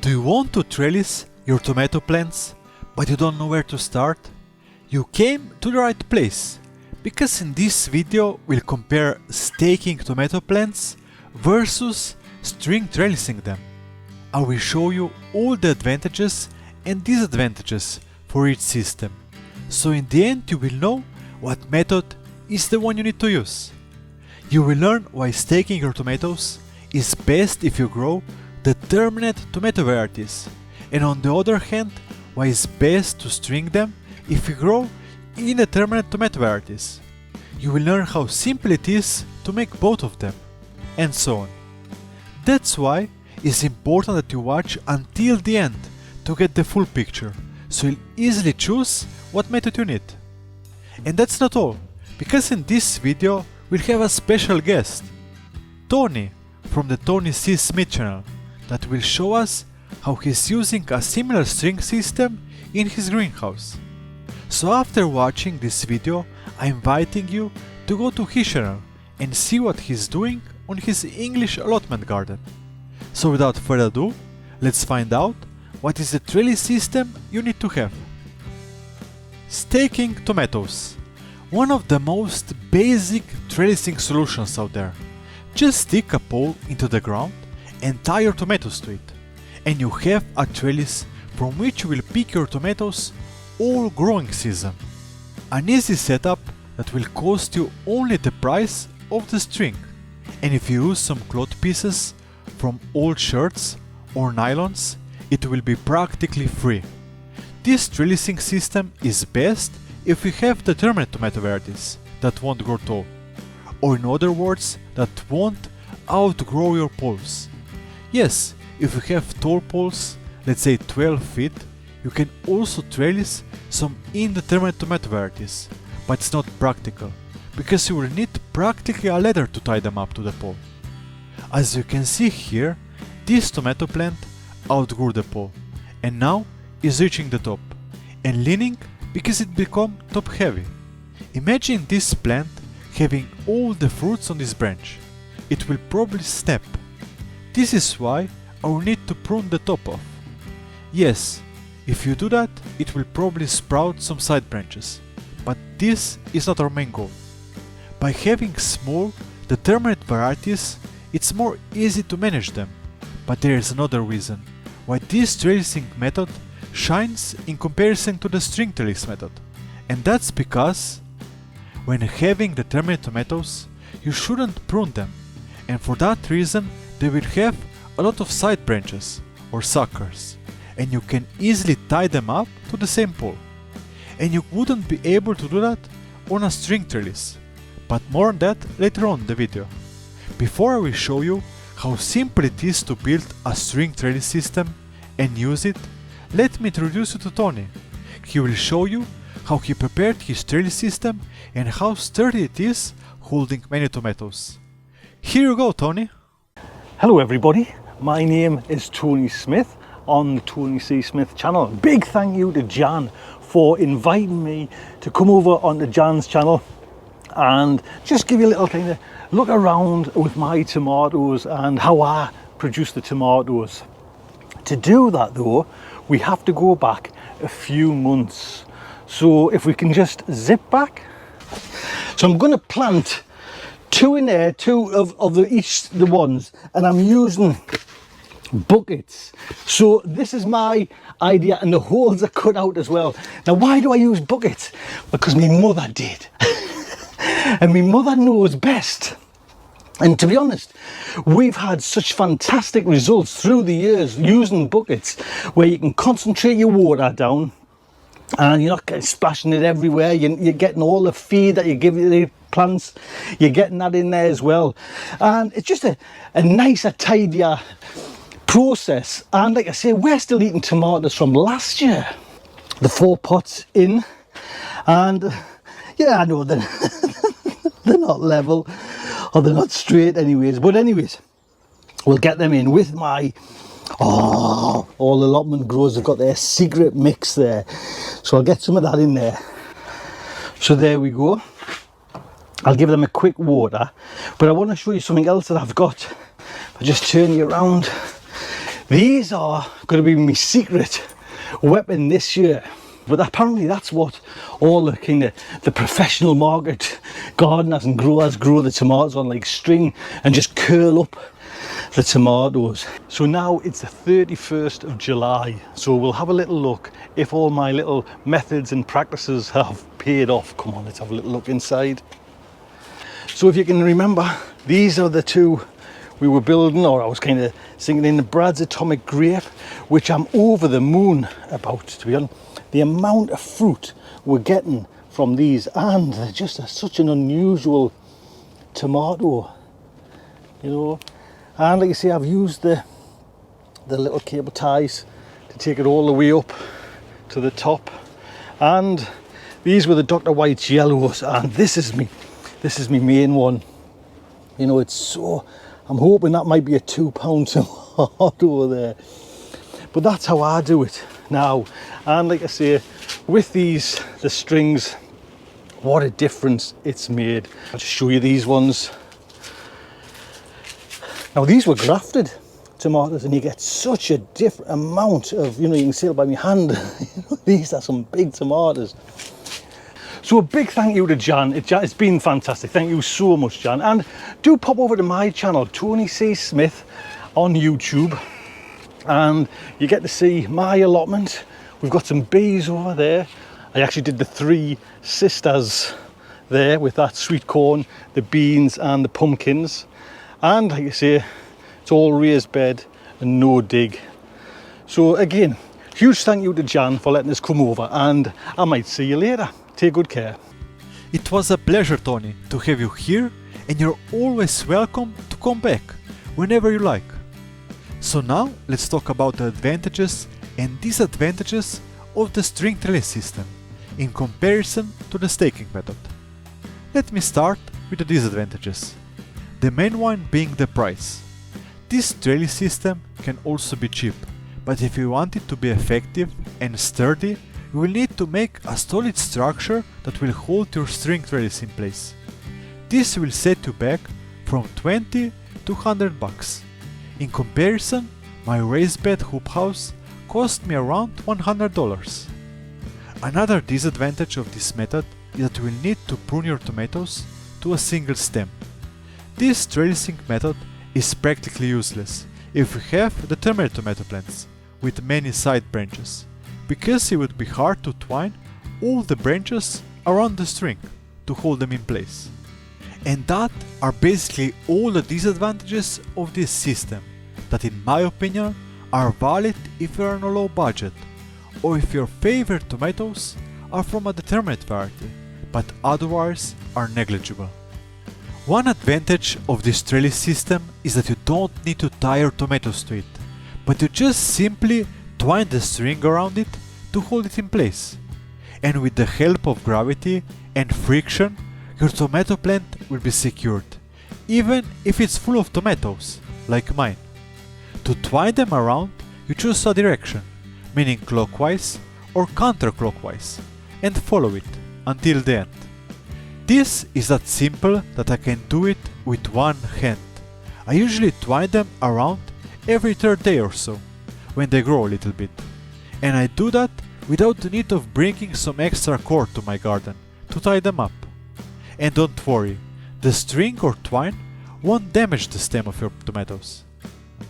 Do you want to trellis your tomato plants, but you don't know where to start? You came to the right place, because in this video we'll compare staking tomato plants versus string trellising them. I will show you all the advantages and disadvantages for each system, so in the end you will know what method is the one you need to use. You will learn why staking your tomatoes is best if you grow determinate tomato varieties, and on the other hand, why it's best to string them if you grow indeterminate tomato varieties. You will learn how simple it is to make both of them, and so on. That's why it's important that you watch until the end to get the full picture, so you'll easily choose what method you need. And that's not all, because in this video we'll have a special guest, Tony from the Tony C. Smith channel, that will show us how he's using a similar string system in his greenhouse. So after watching this video, I'm inviting you to go to his channel and see what he's doing on his English allotment garden. So without further ado, let's find out what is the trellis system you need to have. Staking tomatoes. One of the most basic trellising solutions out there. Just stick a pole into the ground and tie your tomatoes to it, and you have a trellis from which you will pick your tomatoes all growing season. An easy setup that will cost you only the price of the string, and if you use some cloth pieces from old shirts or nylons, it will be practically free. This trellising system is best if you have determinate tomato varieties that won't grow tall, or in other words, that won't outgrow your poles. Yes, if you have tall poles, let's say 12 feet, you can also trellis some indeterminate tomato varieties, but it's not practical, because you will need practically a ladder to tie them up to the pole. As you can see here, this tomato plant outgrew the pole, and now is reaching the top, and leaning because it become top heavy. Imagine this plant having all the fruits on this branch. It will probably snap. This is why I will need to prune the top off. Yes, if you do that, it will probably sprout some side branches, but this is not our main goal. By having small, determinate varieties, it's more easy to manage them, but there is another reason why this trellising method shines in comparison to the string trellis method, and that's because when having determinate tomatoes, you shouldn't prune them, and for that reason they will have a lot of side branches or suckers, and you can easily tie them up to the same pole. And you wouldn't be able to do that on a string trellis, but more on that later on in the video. Before I will show you how simple it is to build a string trellis system and use it, let me introduce you to Tony. He will show you how he prepared his trellis system and how sturdy it is holding many tomatoes. Here you go, Tony. Hello everybody, my name is Tony Smith on the Tony C. Smith channel. Big thank you to Jan for inviting me to come over onto Jan's channel and just give you a little kind of look around with my tomatoes and how I produce the tomatoes. To do that though, we have to go back a few months. So if we can just zip back. So I'm going to plant two in there, two of the ones, and I'm using buckets. So this is my idea, and the holes are cut out as well. Now why do I use buckets? Because my mother did. And my mother knows best. And to be honest, we've had such fantastic results through the years using buckets, where you can concentrate your water down and you're not splashing it everywhere. You're getting all the feed that you give the plants, you're getting that in there as well, and it's just a nicer, tidier process. And like I say, we're still eating tomatoes from last year, the 4 pots in, and yeah, I know they're not level, or they're not straight anyways, but anyways, we'll get them in with my all allotment growers have got their secret mix there, so I'll get some of that in there. So there we go. I'll give them a quick water, but I want to show you something else that I've got. I'll just turn you around. These are going to be my secret weapon this year. But apparently that's what all the kind of the professional market gardeners and growers grow the tomatoes on, like string and just curl up the tomatoes. So now it's the 31st of July, so we'll have a little look if all my little methods and practices have paid off. Come on, let's have a little look inside. So if you can remember, these are the two we were building, or I was kind of singing in the Brad's Atomic Grape, which I'm over the moon about, to be honest. The amount of fruit we're getting from these, and they're just such an unusual tomato, you know. And like you see, I've used the little cable ties to take it all the way up to the top. And these were the Dr. White's yellows, and this is me main one. You know, it's so, I'm hoping that might be a 2 pound tomato there. But that's how I do it now. And like I say, with these, the strings, what a difference it's made. I'll just show you these ones. Now these were grafted tomatoes, and you get such a different amount of, you know, you can see it by my hand. These are some big tomatoes. So a big thank you to Jan. It's been fantastic. Thank you so much, Jan. And do pop over to my channel, Tony C. Smith, on YouTube, and you get to see my allotment. We've got some bees over there. I actually did the 3 sisters there with that sweet corn, the beans and the pumpkins. And like I say, it's all raised bed and no dig. So again, huge thank you to Jan for letting us come over, and I might see you later. Take good care. It was a pleasure, Tony, to have you here, and you're always welcome to come back whenever you like. So now let's talk about the advantages and disadvantages of the string trellis system in comparison to the staking method. Let me start with the disadvantages. The main one being the price. This trellis system can also be cheap, but if you want it to be effective and sturdy, you will need to make a solid structure that will hold your string trellis in place. This will set you back from 20 to 100 bucks. In comparison, my raised bed hoop house cost me around $100. Another disadvantage of this method is that you will need to prune your tomatoes to a single stem. This trellising method is practically useless if you have the terminate tomato plants with many side branches, because it would be hard to twine all the branches around the string to hold them in place. And that are basically all the disadvantages of this system that, in my opinion, are valid if you are on a low budget, or if your favorite tomatoes are from a determinate variety, but otherwise are negligible. One advantage of this trellis system is that you don't need to tie your tomatoes to it, but you just simply twine the string around it to hold it in place. And with the help of gravity and friction, your tomato plant will be secured, even if it's full of tomatoes, like mine. To twine them around, you choose a direction, meaning clockwise or counterclockwise, and follow it until the end. This is that simple that I can do it with one hand. I usually twine them around every 3rd day or so, when they grow a little bit. And I do that without the need of bringing some extra cord to my garden to tie them up. And don't worry, the string or twine won't damage the stem of your tomatoes.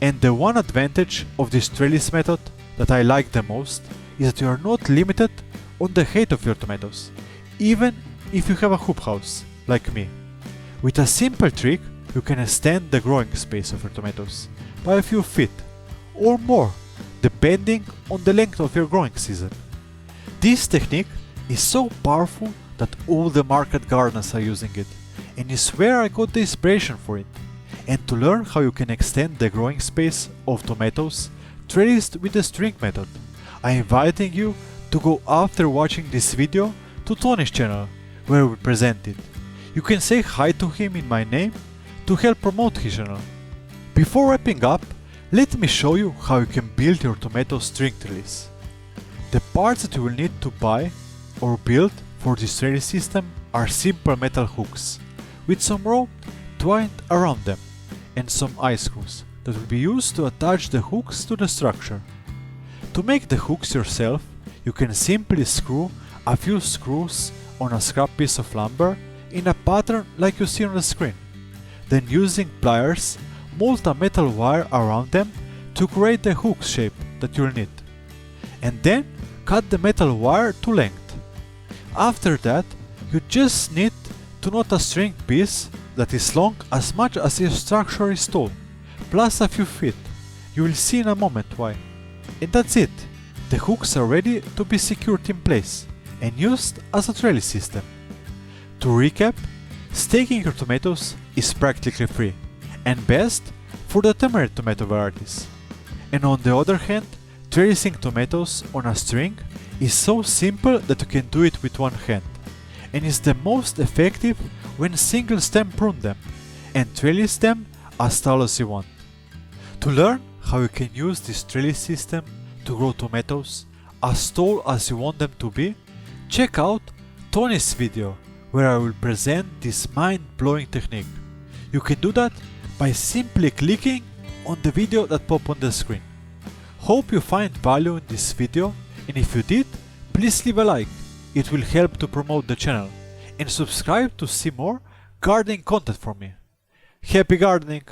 And the one advantage of this trellis method that I like the most is that you are not limited on the height of your tomatoes, even if you have a hoop house, like me. With a simple trick, you can extend the growing space of your tomatoes by a few feet, or more, depending on the length of your growing season. This technique is so powerful that all the market gardeners are using it, and is where I got the inspiration for it. And to learn how you can extend the growing space of tomatoes trellised with the string method, I'm inviting you to go after watching this video to Tony's channel, where we present it. You can say hi to him in my name to help promote his channel. Before wrapping up, let me show you how you can build your tomato string trellis. The parts that you will need to buy or build for this trellis system are simple metal hooks with some rope twined around them and some eye screws that will be used to attach the hooks to the structure. To make the hooks yourself, you can simply screw a few screws on a scrap piece of lumber in a pattern like you see on the screen. Then using pliers, mold a metal wire around them to create the hook shape that you'll need. And then cut the metal wire to length. After that, you just need to knot a string piece that is long as much as your structure is tall, plus a few feet. You will see in a moment why. And that's it. The hooks are ready to be secured in place and used as a trellis system. To recap, staking your tomatoes is practically free and best for the temperate tomato varieties. And on the other hand, trellising tomatoes on a string is so simple that you can do it with one hand, and is the most effective when single stem prune them and trellis them as tall as you want. To learn how you can use this trellis system to grow tomatoes as tall as you want them to be, check out Tony's video where I will present this mind-blowing technique. You can do that by simply clicking on the video that pops on the screen. Hope you find value in this video, and if you did, please leave a like, it will help to promote the channel, and subscribe to see more gardening content from me. Happy gardening!